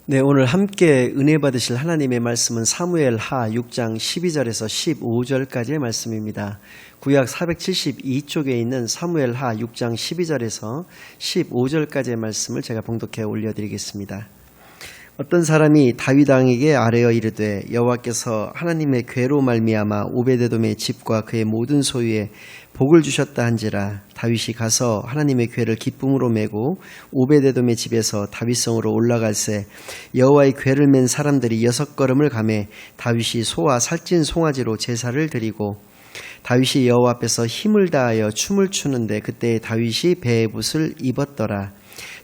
네, 오늘 함께 은혜 받으실 하나님의 말씀은 사무엘하 6장 12절에서 15절까지의 말씀입니다. 구약 472쪽에 있는 사무엘하 6장 12절에서 15절까지의 말씀을 제가 봉독해 올려드리겠습니다. 어떤 사람이 다윗 왕에게 아뢰어 이르되 여호와께서 하나님의 궤로 말미암아 오베데돔의 집과 그의 모든 소유에 복을 주셨다 한지라. 다윗이 가서 하나님의 궤를 기쁨으로 메고 오베데돔의 집에서 다윗성으로 올라갈새 여호와의 궤를 맨 사람들이 6걸음을 가매 다윗이 소와 살찐 송아지로 제사를 드리고 다윗이 여호와 앞에서 힘을 다하여 춤을 추는데 그때 다윗이 베옷을 입었더라.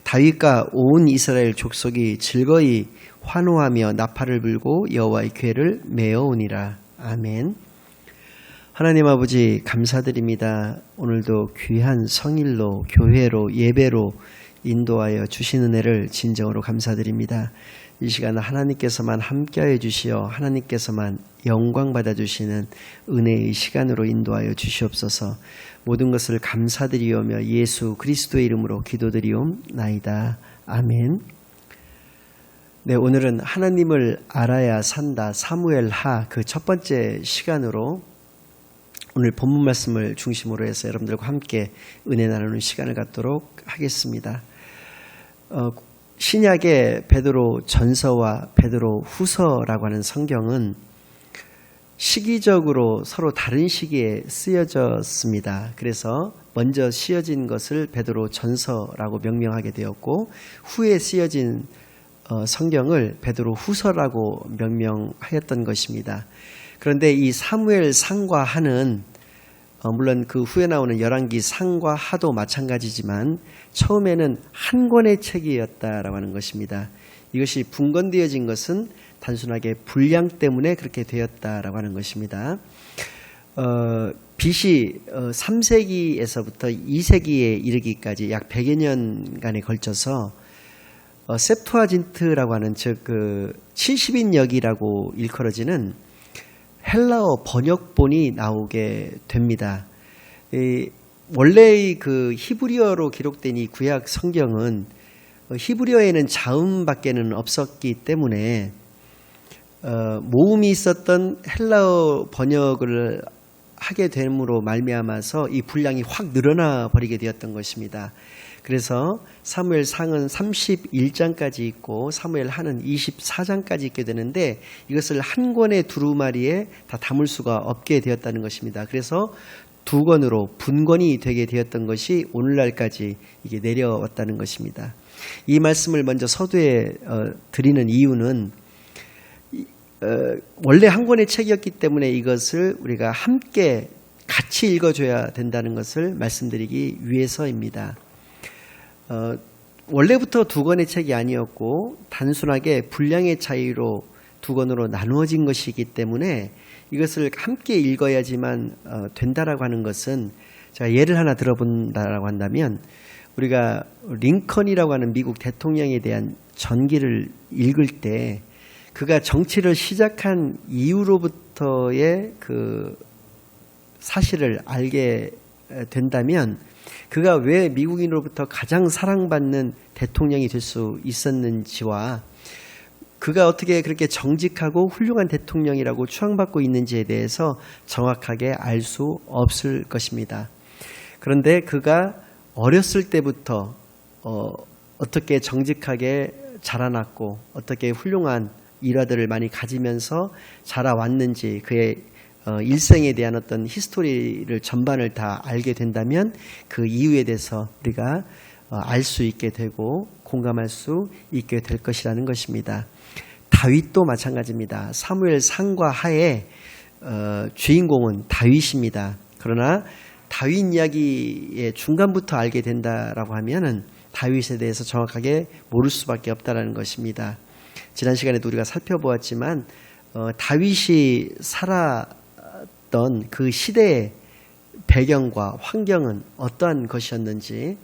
다윗과 온 이스라엘 족속이 즐거이 환호하며 나팔을 불고 여호와의 궤를 메어오니라. 아멘. 하나님 아버지 감사드립니다. 오늘도 귀한 성일로 교회로 예배로 인도하여 주신 은혜를 진정으로 감사드립니다. 이 시간은 하나님께서만 함께하여 주시어 하나님께서만 영광 받아주시는 은혜의 시간으로 인도하여 주시옵소서. 모든 것을 감사드리오며 예수 그리스도의 이름으로 기도드리옵나이다. 아멘. 네, 오늘은 하나님을 알아야 산다 사무엘하 그 첫 번째 시간으로 오늘 본문 말씀을 중심으로 해서 여러분들과 함께 은혜 나누는 시간을 갖도록 하겠습니다. 신약의 베드로 전서와 베드로 후서라고 하는 성경은 시기적으로 서로 다른 시기에 쓰여졌습니다. 그래서 먼저 쓰여진 것을 베드로 전서라고 명명하게 되었고 후에 쓰여진 성경을 베드로 후서라고 명명하였던 것입니다. 그런데 이 사무엘 상과 하는 물론 그 후에 나오는 열왕기 상과 하도 마찬가지지만 처음에는 한 권의 책이었다라고 하는 것입니다. 이것이 분건되어진 것은 단순하게 분량 때문에 그렇게 되었다라고 하는 것입니다. BC 3세기에서부터 2세기에 이르기까지 약 100여 년간에 걸쳐서 셉투아진트라고 하는 즉 70인역이라고 일컬어지는 헬라어 번역본이 나오게 됩니다. 원래의 그 히브리어로 기록된 이 구약 성경은 히브리어에는 자음밖에는 없었기 때문에 모음이 있었던 헬라어 번역을 하게 됨으로 말미암아서 이 분량이 확 늘어나 버리게 되었던 것입니다. 그래서 사무엘 상은 31장까지 있고 사무엘 하는 24장까지 있게 되는데 이것을 한 권의 두루마리에 다 담을 수가 없게 되었다는 것입니다. 그래서 두 권으로 분권이 되게 되었던 것이 오늘날까지 이게 내려왔다는 것입니다. 이 말씀을 먼저 서두에 드리는 이유는 원래 한 권의 책이었기 때문에 이것을 우리가 함께 같이 읽어줘야 된다는 것을 말씀드리기 위해서입니다. 원래부터 두 권의 책이 아니었고 단순하게 분량의 차이로 두 권으로 나누어진 것이기 때문에 이것을 함께 읽어야지만 된다라고 하는 것은 제가 예를 하나 들어본다라고 한다면 우리가 링컨이라고 하는 미국 대통령에 대한 전기를 읽을 때 그가 정치를 시작한 이후로부터의 그 사실을 알게 된다면 그가 왜 미국인으로부터 가장 사랑받는 대통령이 될 수 있었는지와 그가 어떻게 그렇게 정직하고 훌륭한 대통령이라고 추앙받고 있는지에 대해서 정확하게 알 수 없을 것입니다. 그런데 그가 어렸을 때부터 어떻게 정직하게 자라났고 어떻게 훌륭한 일화들을 많이 가지면서 자라왔는지 그의 일생에 대한 어떤 히스토리를 전반을 다 알게 된다면 그 이유에 대해서 우리가 알 수 있게 되고 공감할 수 있게 될 것이라는 것입니다. 다윗도 마찬가지입니다. 사무엘 상과 하에 주인공은 다윗입니다. 그러나 다윗 이야기의 중간부터 알게 된다라고 하면은 다윗에 대해서 정확하게 모를 수밖에 없다라는 것입니다. 지난 시간에도 우리가 살펴보았지만 다윗이 살았던 그 시대의 배경과 환경은 어떠한 것이었는지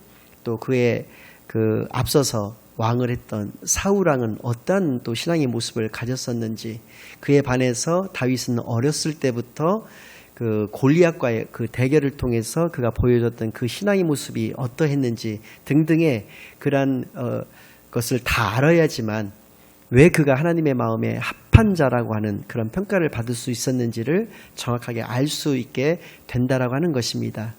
또 그의 그 앞서서 왕을 했던 사울 왕은 어떠한 또 신앙의 모습을 가졌었는지 그에 반해서 다윗은 어렸을 때부터 그 골리앗과의 그 대결을 통해서 그가 보여줬던 그 신앙의 모습이 어떠했는지 등등의 그러한 것을 다 알아야지만 왜 그가 하나님의 마음에 합한 자라고 하는 그런 평가를 받을 수 있었는지를 정확하게 알 수 있게 된다라고 하는 것입니다.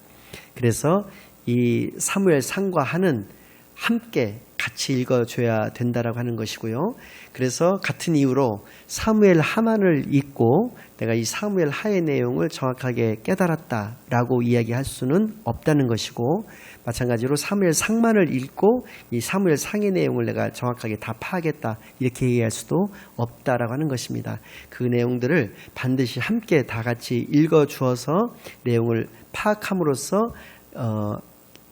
그래서 이 사무엘 상과 하는 함께 같이 읽어줘야 된다라고 하는 것이고요. 그래서 같은 이유로 사무엘 하만을 읽고 내가 이 사무엘 하의 내용을 정확하게 깨달았다라고 이야기할 수는 없다는 것이고, 마찬가지로 사무엘 상만을 읽고 이 사무엘 상의 내용을 내가 정확하게 다 파악했다 이렇게 얘기할 수도 없다라고 하는 것입니다. 그 내용들을 반드시 함께 다 같이 읽어주어서 내용을 파악함으로써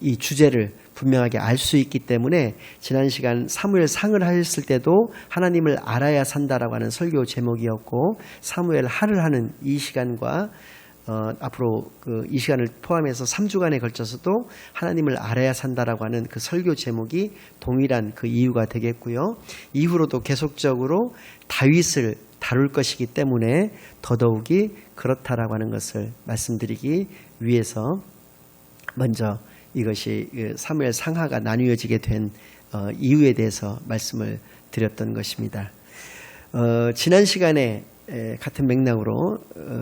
이 주제를 분명하게 알 수 있기 때문에 지난 시간 사무엘 상을 하였을 때도 하나님을 알아야 산다라고 하는 설교 제목이었고, 사무엘 하를 하는 이 시간과 앞으로 이 시간을 포함해서 3주간에 걸쳐서도 하나님을 알아야 산다라고 하는 그 설교 제목이 동일한 그 이유가 되겠고요. 이후로도 계속적으로 다윗을 다룰 것이기 때문에 더더욱이 그렇다라고 하는 것을 말씀드리기 위해서 먼저 이것이 사무엘 상하가 나뉘어지게 된 이유에 대해서 말씀을 드렸던 것입니다. 지난 시간에 같은 맥락으로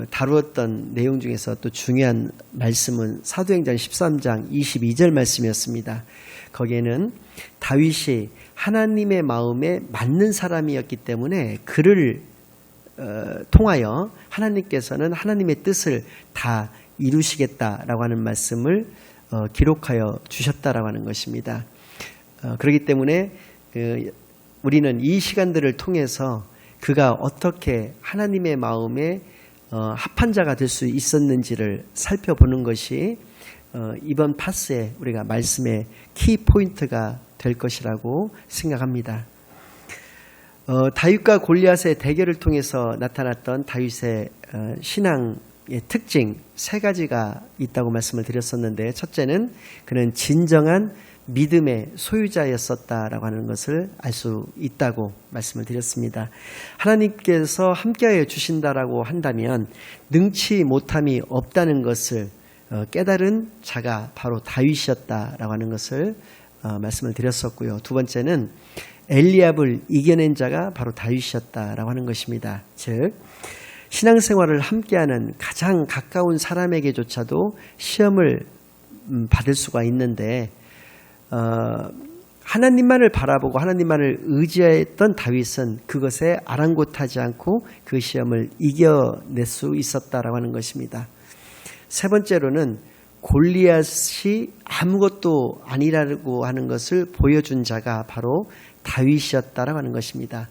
다루었던 내용 중에서 또 중요한 말씀은 사도행전 13장 22절 말씀이었습니다. 거기에는 다윗이 하나님의 마음에 맞는 사람이었기 때문에 그를 통하여 하나님께서는 하나님의 뜻을 다 이루시겠다라고 하는 말씀을 기록하여 주셨다라고 하는 것입니다. 그렇기 때문에 우리는 이 시간들을 통해서 그가 어떻게 하나님의 마음에 합한 자가 될 수 있었는지를 살펴보는 것이 이번 파스에 우리가 말씀의 키포인트가 될 것이라고 생각합니다. 다윗과 골리앗의 대결을 통해서 나타났던 다윗의 신앙의 특징 3가지가 있다고 말씀을 드렸었는데, 첫째는 그는 진정한 믿음의 소유자였었다라고 하는 것을 알 수 있다고 말씀을 드렸습니다. 하나님께서 함께하여 주신다라고 한다면 능치 못함이 없다는 것을 깨달은 자가 바로 다윗이었다라고 하는 것을 말씀을 드렸었고요. 두 번째는 엘리압을 이겨낸 자가 바로 다윗이었다라고 하는 것입니다. 즉 신앙생활을 함께하는 가장 가까운 사람에게조차도 시험을 받을 수가 있는데 하나님만을 바라보고 하나님만을 의지했던 다윗은 그것에 아랑곳하지 않고 그 시험을 이겨낼 수 있었다라고 하는 것입니다. 세 번째로는 골리앗이 아무것도 아니라고 하는 것을 보여준 자가 바로 다윗이었다라고 하는 것입니다.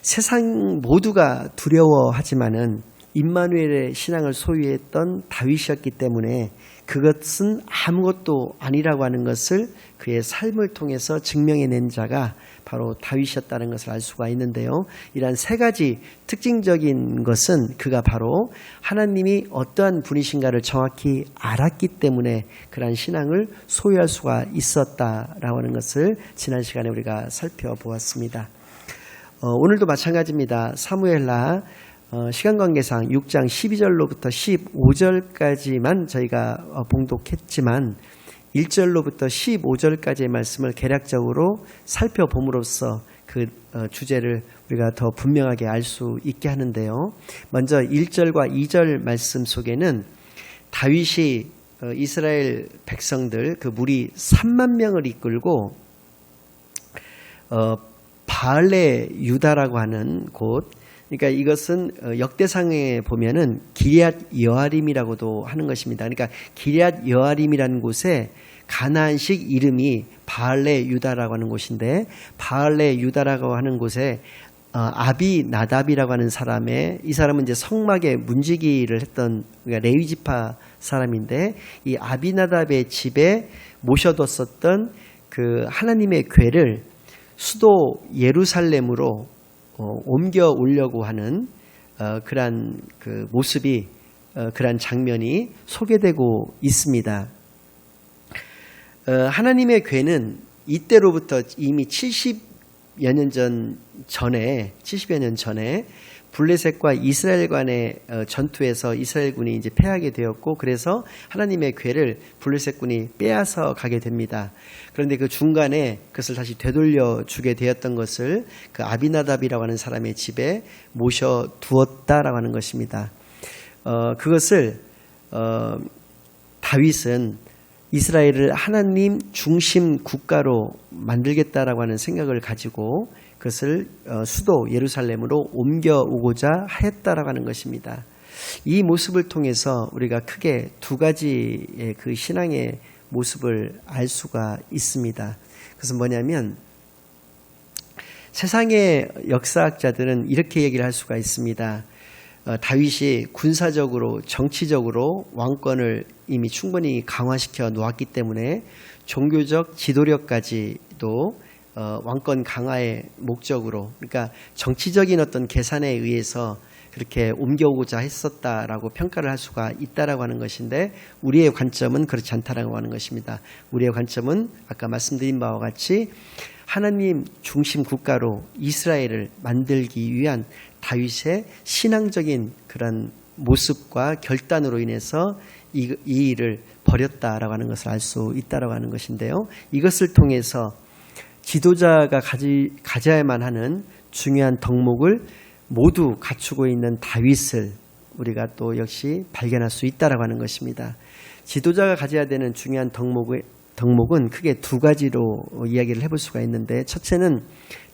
세상 모두가 두려워하지만은 임마누엘의 신앙을 소유했던 다윗이었기 때문에 그것은 아무것도 아니라고 하는 것을 그의 삶을 통해서 증명해낸 자가 바로 다윗이었다는 것을 알 수가 있는데요. 이러한 3가지 특징적인 것은 그가 바로 하나님이 어떠한 분이신가를 정확히 알았기 때문에 그러한 신앙을 소유할 수가 있었다라고 하는 것을 지난 시간에 우리가 살펴보았습니다. 오늘도 마찬가지입니다. 사무엘하 시간 관계상 6장 12절로부터 15절까지만 저희가 봉독했지만 1절로부터 15절까지의 말씀을 개략적으로 살펴봄으로써 그 주제를 우리가 더 분명하게 알 수 있게 하는데요. 먼저 1절과 2절 말씀 속에는 다윗이 이스라엘 백성들 그 무리 3만 명을 이끌고 바알레 유다라고 하는 곳, 그러니까 이것은 역대상에 보면은 기럇 여아림이라고도 하는 것입니다. 그러니까 기럇 여아림이라는 곳에 가나안식 이름이 바알레 유다라고 하는 곳인데, 바알레 유다라고 하는 곳에 아비나답이라고 하는 이 사람은 이제 성막에 문지기를 했던, 그러니까 레위 지파 사람인데, 이 아비나답의 집에 모셔뒀었던 그 하나님의 궤를 수도 예루살렘으로 옮겨 오려고 하는 그러한 그 모습이, 그러한 장면이 소개되고 있습니다. 하나님의 궤는 이때로부터 이미 70여 년 전에 블레셋과 이스라엘 간의 전투에서 이스라엘군이 이제 패하게 되었고, 그래서 하나님의 궤를 블레셋군이 빼앗아 가게 됩니다. 그런데 그 중간에 그것을 다시 되돌려 주게 되었던 것을 그 아비나답이라고 하는 사람의 집에 모셔 두었다라고 하는 것입니다. 그것을 다윗은 이스라엘을 하나님 중심 국가로 만들겠다라고 하는 생각을 가지고 그것을 수도 예루살렘으로 옮겨오고자 하였다라고 하는 것입니다. 이 모습을 통해서 우리가 크게 두 가지의 그 신앙의 모습을 알 수가 있습니다. 그것은 뭐냐면, 세상의 역사학자들은 이렇게 얘기를 할 수가 있습니다. 다윗이 군사적으로 정치적으로 왕권을 이미 충분히 강화시켜 놓았기 때문에 종교적 지도력까지도 왕권 강화의 목적으로, 그러니까 정치적인 어떤 계산에 의해서 그렇게 옮겨오고자 했었다라고 평가를 할 수가 있다라고 하는 것인데, 우리의 관점은 그렇지 않다라고 하는 것입니다. 우리의 관점은 아까 말씀드린 바와 같이 하나님 중심 국가로 이스라엘을 만들기 위한 다윗의 신앙적인 그런 모습과 결단으로 인해서 이 일을 벌였다라고 하는 것을 알 수 있다라고 하는 것인데요. 이것을 통해서 지도자가 가져야만 하는 중요한 덕목을 모두 갖추고 있는 다윗을 우리가 또 역시 발견할 수 있다라고 하는 것입니다. 지도자가 가져야 되는 중요한 덕목은 크게 두 가지로 이야기를 해볼 수가 있는데, 첫째는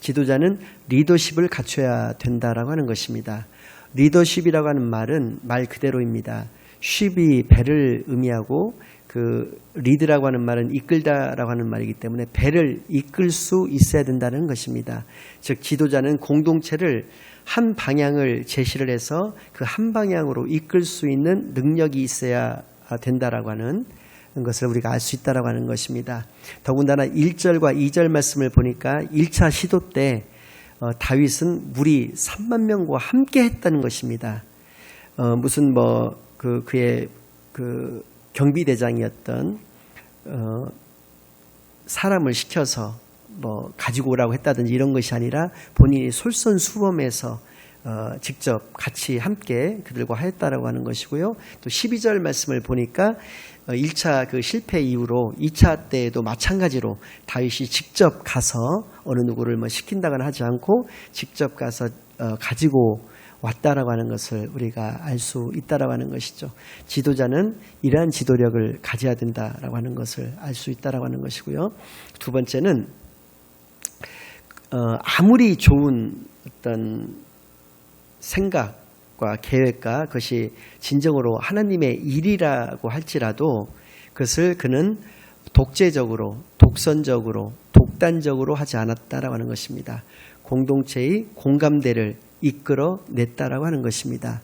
지도자는 리더십을 갖춰야 된다라고 하는 것입니다. 리더십이라고 하는 말은 말 그대로입니다. 쉽이 배를 의미하고, 그 리드라고 하는 말은 이끌다라고 하는 말이기 때문에 배를 이끌 수 있어야 된다는 것입니다. 즉 지도자는 공동체를 한 방향을 제시를 해서 그 한 방향으로 이끌 수 있는 능력이 있어야 된다라고 하는 것을 우리가 알 수 있다라고 하는 것입니다. 더군다나 1절과 2절 말씀을 보니까 1차 시도 때 다윗은 무리 3만 명과 함께 했다는 것입니다. 무슨 그의 그 경비대장이었던 사람을 시켜서 가지고 오라고 했다든지 이런 것이 아니라 본인이 솔선수범해서 직접 같이 함께 그들과 하였다라고 하는 것이고요. 또 12절 말씀을 보니까 1차 그 실패 이후로 2차 때에도 마찬가지로 다윗이 직접 가서 어느 누구를 시킨다거나 하지 않고 직접 가서 가지고 왔다라고 하는 것을 우리가 알 수 있다라고 하는 것이죠. 지도자는 이러한 지도력을 가져야 된다라고 하는 것을 알 수 있다라고 하는 것이고요. 두 번째는 아무리 좋은 어떤 생각과 계획과 그것이 진정으로 하나님의 일이라고 할지라도 그것을 그는 독재적으로, 독선적으로, 독단적으로 하지 않았다라고 하는 것입니다. 공동체의 공감대를 이끌어냈다라고 하는 것입니다.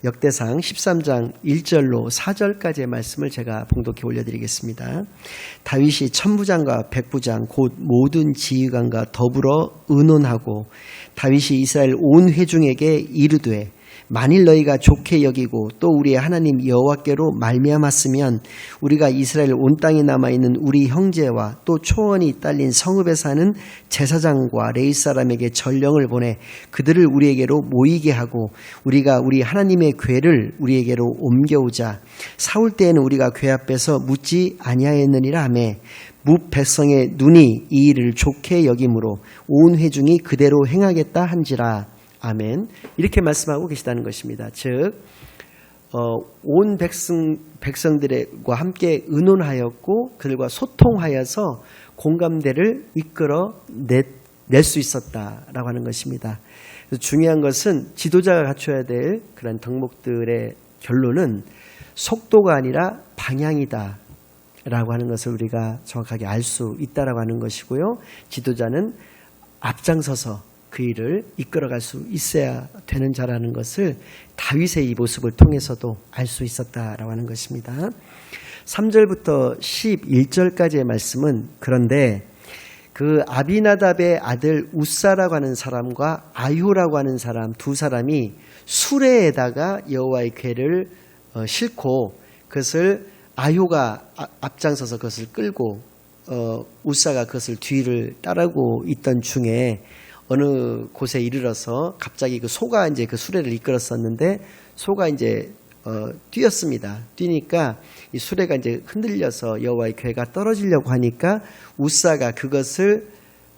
역대상 13장 1절로 4절까지의 말씀을 제가 봉독해 올려드리겠습니다. 다윗이 천부장과 백부장 곧 모든 지휘관과 더불어 의논하고 다윗이 이스라엘 온 회중에게 이르되 만일 너희가 좋게 여기고 또 우리의 하나님 여호와께로 말미암았으면 우리가 이스라엘 온 땅에 남아있는 우리 형제와 또 초원이 딸린 성읍에 사는 제사장과 레위 사람에게 전령을 보내 그들을 우리에게로 모이게 하고 우리가 우리 하나님의 궤를 우리에게로 옮겨오자. 사울 때에는 우리가 궤 앞에서 묻지 아니하였느니라 하매 뭇 백성의 눈이 이 일을 좋게 여김으로 온 회중이 그대로 행하겠다 한지라. 아멘. 이렇게 말씀하고 계시다는 것입니다. 즉 온 백성들과 함께 의논하였고 그들과 소통하여서 공감대를 이끌어 낼 수 있었다라고 하는 것입니다. 그래서 중요한 것은 지도자가 갖춰야 될 그런 덕목들의 결론은 속도가 아니라 방향이다 라고 하는 것을 우리가 정확하게 알 수 있다라고 하는 것이고요. 지도자는 앞장서서 그 일을 이끌어갈 수 있어야 되는 자라는 것을 다윗의 이 모습을 통해서도 알 수 있었다라고 하는 것입니다. 3절부터 11절까지의 말씀은 그런데 그 아비나답의 아들 우사라고 하는 사람과 아유라고 하는 사람 두 사람이 수레에다가 여호와의 궤를 싣고 그것을 아유가 앞장서서 그것을 끌고 우사가 그것을 뒤를 따르고 있던 중에 어느 곳에 이르러서 갑자기 그 소가 이제 그 수레를 이끌었었는데 소가 이제 뛰었습니다. 뛰니까 이 수레가 이제 흔들려서 여호와의 궤가 떨어지려고 하니까 우사가 그것을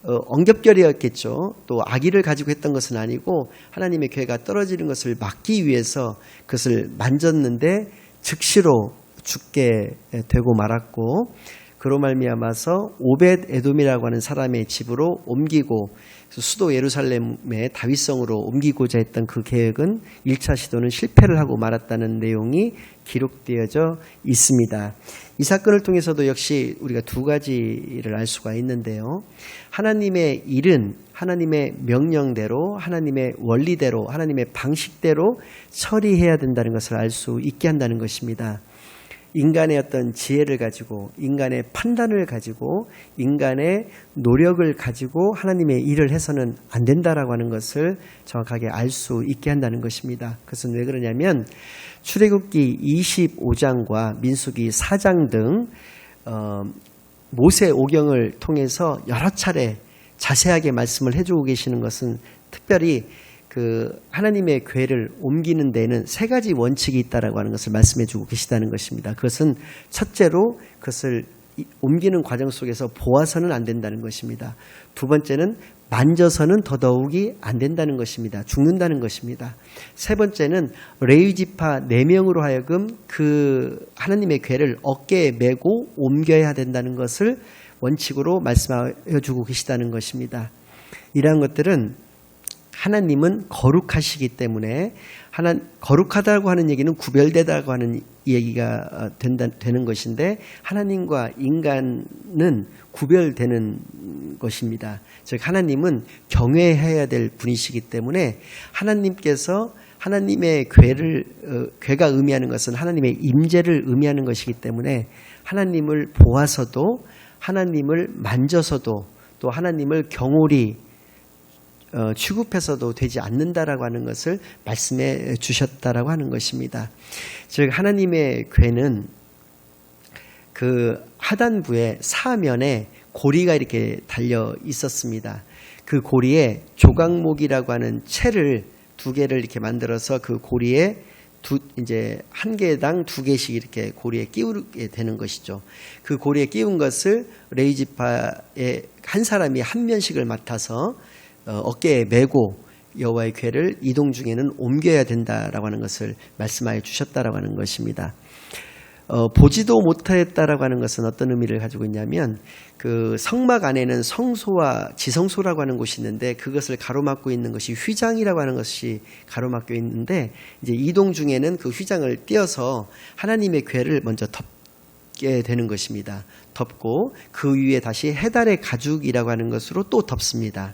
엉겹결이었겠죠. 또 악의를 가지고 했던 것은 아니고 하나님의 궤가 떨어지는 것을 막기 위해서 그것을 만졌는데 즉시로 죽게 되고 말았고, 그로 말미암아서 오벳 에돔이라고 하는 사람의 집으로 옮기고 수도 예루살렘의 다윗성으로 옮기고자 했던 그 계획은 1차 시도는 실패를 하고 말았다는 내용이 기록되어져 있습니다. 이 사건을 통해서도 역시 우리가 두 가지를 알 수가 있는데요. 하나님의 일은 하나님의 명령대로, 하나님의 원리대로, 하나님의 방식대로 처리해야 된다는 것을 알 수 있게 한다는 것입니다. 인간의 어떤 지혜를 가지고, 인간의 판단을 가지고, 인간의 노력을 가지고 하나님의 일을 해서는 안 된다라고 하는 것을 정확하게 알 수 있게 한다는 것입니다. 그것은 왜 그러냐면 출애굽기 25장과 민수기 4장 등 모세 오경을 통해서 여러 차례 자세하게 말씀을 해주고 계시는 것은 특별히 그 하나님의 궤를 옮기는 데는 세 가지 원칙이 있다라고 하는 것을 말씀해 주고 계시다는 것입니다. 그것은 첫째로 그것을 옮기는 과정 속에서 보아서는 안 된다는 것입니다. 두 번째는 만져서는 더더욱이 안 된다는 것입니다. 죽는다는 것입니다. 세 번째는 레위 지파 4명으로 하여금 그 하나님의 궤를 어깨에 메고 옮겨야 된다는 것을 원칙으로 말씀하여 주고 계시다는 것입니다. 이러한 것들은 하나님은 거룩하시기 때문에 거룩하다고 하는 얘기는 구별되다고 하는 얘기가 되는 것인데, 하나님과 인간은 구별되는 것입니다. 즉 하나님은 경외해야 될 분이시기 때문에 하나님께서 하나님의 궤가 의미하는 것은 하나님의 임재를 의미하는 것이기 때문에 하나님을 보아서도, 하나님을 만져서도, 또 하나님을 경홀히 취급해서도 되지 않는다라고 하는 것을 말씀해 주셨다라고 하는 것입니다. 즉 하나님의 궤는 그 하단부의 사면에 고리가 이렇게 달려 있었습니다. 그 고리에 조각목이라고 하는 채를 2개를 이렇게 만들어서 그 고리에 이제 한 개당 2개씩 이렇게 고리에 끼우게 되는 것이죠. 그 고리에 끼운 것을 레위 지파의 한 사람이 한 면씩을 맡아서 어깨에 메고 여호와의 궤를 이동 중에는 옮겨야 된다라고 하는 것을 말씀하여 주셨다라고 하는 것입니다. 보지도 못했다라고 하는 것은 어떤 의미를 가지고 있냐면, 그 성막 안에는 성소와 지성소라고 하는 곳이 있는데 그것을 가로막고 있는 것이 휘장이라고 하는 것이 가로막혀 있는데, 이제 이동 중에는 그 휘장을 띄어서 하나님의 궤를 먼저 덮게 되는 것입니다. 덮고 그 위에 다시 해달의 가죽이라고 하는 것으로 또 덮습니다.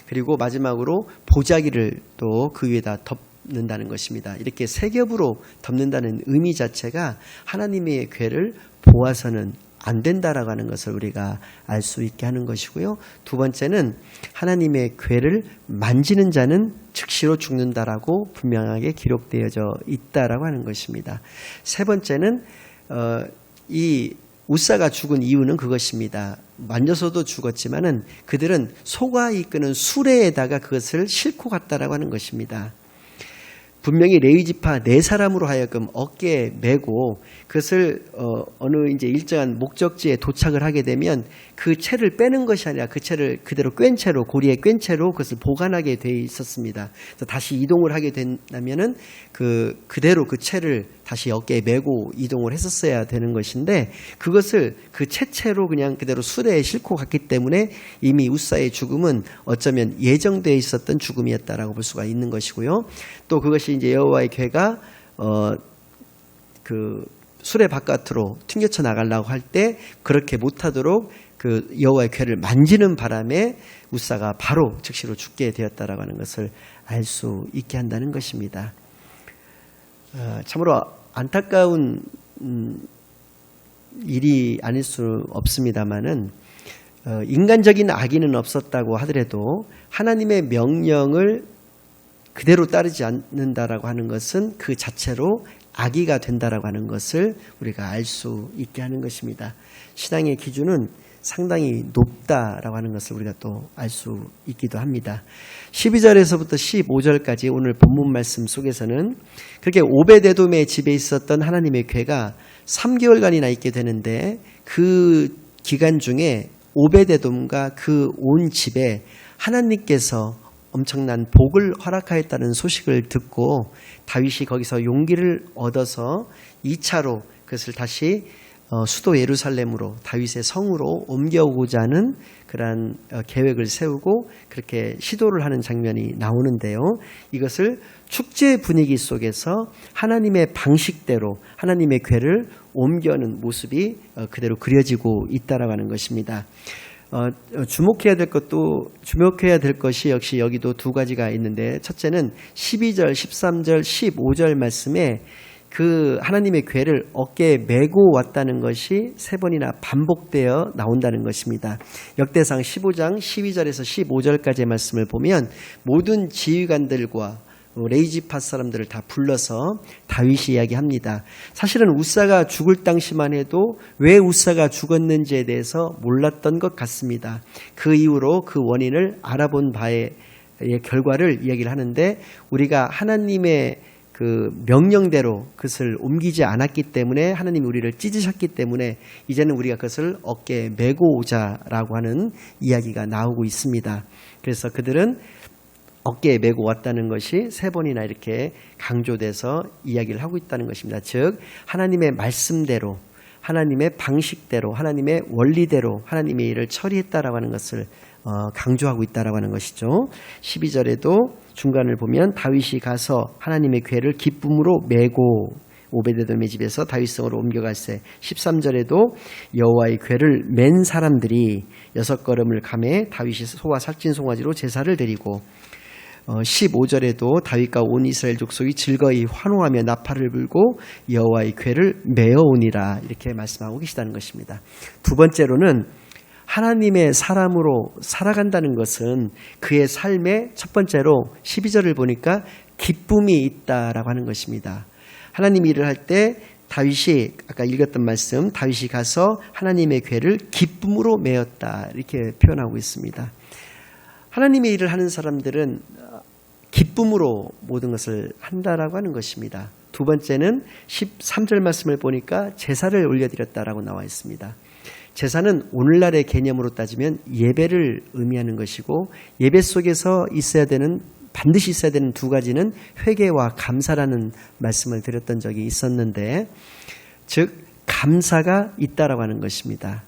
그리고 마지막으로 보자기를 또 그 위에다 덮는다는 것입니다. 이렇게 3겹으로 덮는다는 의미 자체가 하나님의 궤를 보아서는 안 된다라고 하는 것을 우리가 알 수 있게 하는 것이고요. 두 번째는 하나님의 궤를 만지는 자는 즉시로 죽는다라고 분명하게 기록되어져 있다라고 하는 것입니다. 세 번째는 이 우사가 죽은 이유는 그것입니다. 만져서도 죽었지만은 그들은 소가 이끄는 수레에다가 그것을 싣고 갔다라고 하는 것입니다. 분명히 레위 지파 4사람으로 하여금 어깨에 메고 그것을 어느 이제 일정한 목적지에 도착을 하게 되면 그 채를 빼는 것이 아니라 그 채를 그대로 꿰인 채로, 고리에 꿰인 채로 그것을 보관하게 돼 있었습니다. 그래서 다시 이동을 하게 된다면은 그대로 그 채를 다시 어깨에 메고 이동을 했었어야 되는 것인데, 그것을 그 채채로 그냥 그대로 수레에 싣고 갔기 때문에 이미 우사의 죽음은 어쩌면 예정되어 있었던 죽음이었다라고 볼 수가 있는 것이고요. 또 그것이 이제 여호와의 궤가 그 수레 바깥으로 튕겨쳐 나가려고 할 때 그렇게 못하도록 그 여호와의 궤를 만지는 바람에 우사가 바로 즉시로 죽게 되었다라고 하는 것을 알 수 있게 한다는 것입니다. 참으로 안타까운 일이 아닐 수 없습니다만은 인간적인 악의는 없었다고 하더라도 하나님의 명령을 그대로 따르지 않는다라고 하는 것은 그 자체로 악의가 된다라고 하는 것을 우리가 알 수 있게 하는 것입니다. 신앙의 기준은 상당히 높다라고 하는 것을 우리가 또 알 수 있기도 합니다. 12절에서부터 15절까지 오늘 본문 말씀 속에서는 그렇게 오벳에돔의 집에 있었던 하나님의 궤가 3개월간이나 있게 되는데 그 기간 중에 오벳에돔과 그 온 집에 하나님께서 엄청난 복을 허락하였다는 소식을 듣고 다윗이 거기서 용기를 얻어서 2차로 그것을 다시 수도 예루살렘으로 다윗의 성으로 옮겨오고자 하는 그러한 계획을 세우고 그렇게 시도를 하는 장면이 나오는데요. 이것을 축제 분위기 속에서 하나님의 방식대로 하나님의 궤를 옮겨오는 모습이 그대로 그려지고 있다라고 하는 것입니다. 주목해야 될 것이 역시 여기도 두 가지가 있는데 첫째는 12절, 13절, 15절 말씀에 그 하나님의 궤를 어깨에 메고 왔다는 것이 세 번이나 반복되어 나온다는 것입니다. 역대상 15장 12절에서 15절까지의 말씀을 보면 모든 지휘관들과 레이지파 사람들을 다 불러서 다윗이 이야기합니다. 사실은 우사가 죽을 당시만 해도 왜 우사가 죽었는지에 대해서 몰랐던 것 같습니다. 그 이후로 그 원인을 알아본 바의 결과를 이야기를 하는데 우리가 하나님의 그 명령대로 그것을 옮기지 않았기 때문에 하나님이 우리를 찢으셨기 때문에 이제는 우리가 그것을 어깨에 메고 오자라고 하는 이야기가 나오고 있습니다. 그래서 그들은 어깨에 메고 왔다는 것이 세 번이나 이렇게 강조돼서 이야기를 하고 있다는 것입니다. 즉 하나님의 말씀대로 하나님의 방식대로 하나님의 원리대로 하나님의 일을 처리했다라고 하는 것을 강조하고 있다라고 하는 것이죠. 12절에도 중간을 보면 다윗이 가서 하나님의 궤를 기쁨으로 메고 오베데돔의 집에서 다윗성으로 옮겨갈새 13절에도 여호와의 궤를 맨 사람들이 6걸음을 가매 다윗이 소와 살찐 송아지로 제사를 드리고 15절에도 다윗과 온 이스라엘 족속이 즐거이 환호하며 나팔을 불고 여호와의 궤를 메어오니라 이렇게 말씀하고 계시다는 것입니다. 두 번째로는 하나님의 사람으로 살아간다는 것은 그의 삶에 첫 번째로 12절을 보니까 기쁨이 있다라고 하는 것입니다. 하나님 일을 할 때 다윗이 아까 읽었던 말씀 다윗이 가서 하나님의 궤를 기쁨으로 메었다 이렇게 표현하고 있습니다. 하나님의 일을 하는 사람들은 기쁨으로 모든 것을 한다라고 하는 것입니다. 두 번째는 13절 말씀을 보니까 제사를 올려드렸다라고 나와 있습니다. 제사는 오늘날의 개념으로 따지면 예배를 의미하는 것이고 예배 속에서 반드시 있어야 되는 두 가지는 회개와 감사라는 말씀을 드렸던 적이 있었는데 즉 감사가 있다라고 하는 것입니다.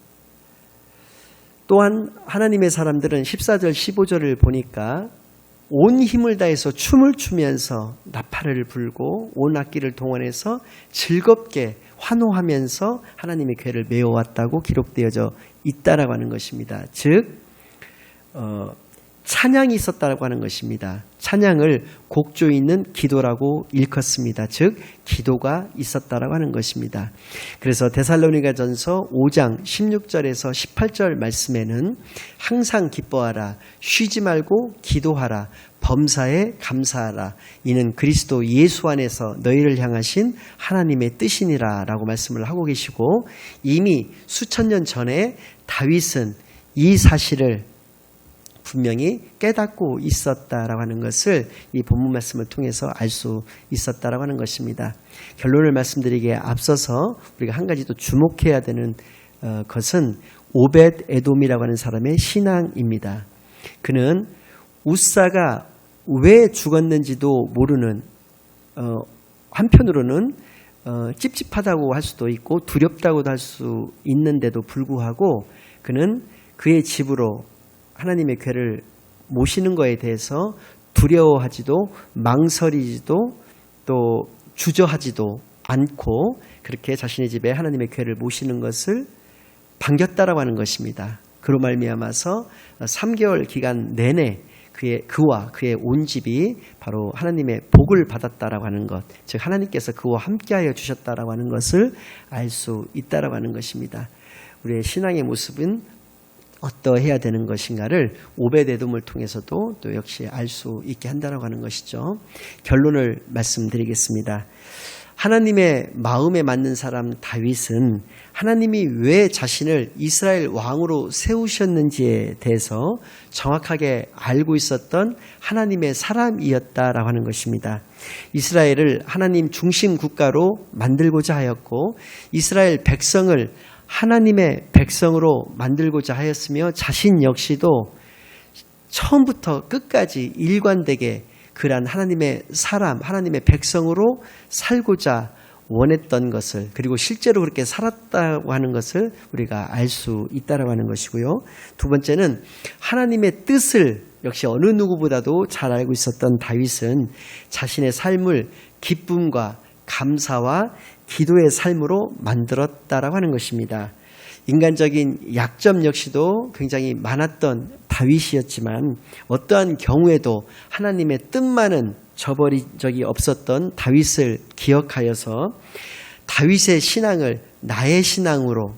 또한 하나님의 사람들은 14절 15절을 보니까 온 힘을 다해서 춤을 추면서 나팔을 불고 온 악기를 동원해서 즐겁게 환호하면서 하나님의 궤를 메어왔다고 기록되어져 있다라고 하는 것입니다. 즉 찬양이 있었다라고 하는 것입니다. 찬양을 곡조 있는 기도라고 일컫습니다. 즉 기도가 있었다라고 하는 것입니다. 그래서 데살로니가전서 5장 16절에서 18절 말씀에는 항상 기뻐하라 쉬지 말고 기도하라 범사에 감사하라 이는 그리스도 예수 안에서 너희를 향하신 하나님의 뜻이니라 라고 말씀을 하고 계시고 이미 수천 년 전에 다윗은 이 사실을 분명히 깨닫고 있었다라고 하는 것을 이 본문 말씀을 통해서 알 수 있었다라고 하는 것입니다. 결론을 말씀드리기에 앞서서 우리가 한 가지 더 주목해야 되는 것은 오벳 에돔이라고 하는 사람의 신앙입니다. 그는 우사가 왜 죽었는지도 모르는 한편으로는 찝찝하다고 할 수도 있고 두렵다고도 할 수 있는데도 불구하고 그는 그의 집으로 하나님의 궤를 모시는 것에 대해서 두려워하지도 망설이지도 또 주저하지도 않고 그렇게 자신의 집에 하나님의 궤를 모시는 것을 반겼다라고 하는 것입니다. 그로 말미암아서 3개월 기간 내내 그와 그의 온 집이 바로 하나님의 복을 받았다라고 하는 것, 즉 하나님께서 그와 함께하여 주셨다라고 하는 것을 알 수 있다라고 하는 것입니다. 우리의 신앙의 모습은 어떠해야 되는 것인가를 오벳에돔을 통해서도 또 역시 알 수 있게 한다라고 하는 것이죠. 결론을 말씀드리겠습니다. 하나님의 마음에 맞는 사람 다윗은 하나님이 왜 자신을 이스라엘 왕으로 세우셨는지에 대해서 정확하게 알고 있었던 하나님의 사람이었다라고 하는 것입니다. 이스라엘을 하나님 중심 국가로 만들고자 하였고 이스라엘 백성을 하나님의 백성으로 만들고자 하였으며 자신 역시도 처음부터 끝까지 일관되게 그러한 하나님의 사람, 하나님의 백성으로 살고자 원했던 것을, 그리고 실제로 그렇게 살았다고 하는 것을 우리가 알 수 있다고 하는 것이고요. 두 번째는 하나님의 뜻을 역시 어느 누구보다도 잘 알고 있었던 다윗은 자신의 삶을 기쁨과 감사와 기도의 삶으로 만들었다라고 하는 것입니다. 인간적인 약점 역시도 굉장히 많았던 다윗이었지만 어떠한 경우에도 하나님의 뜻만은 저버린 적이 없었던 다윗을 기억하여서 다윗의 신앙을 나의 신앙으로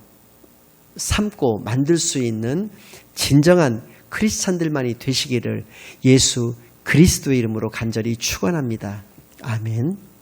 삼고 만들 수 있는 진정한 크리스찬들만이 되시기를 예수 그리스도의 이름으로 간절히 축원합니다. 아멘.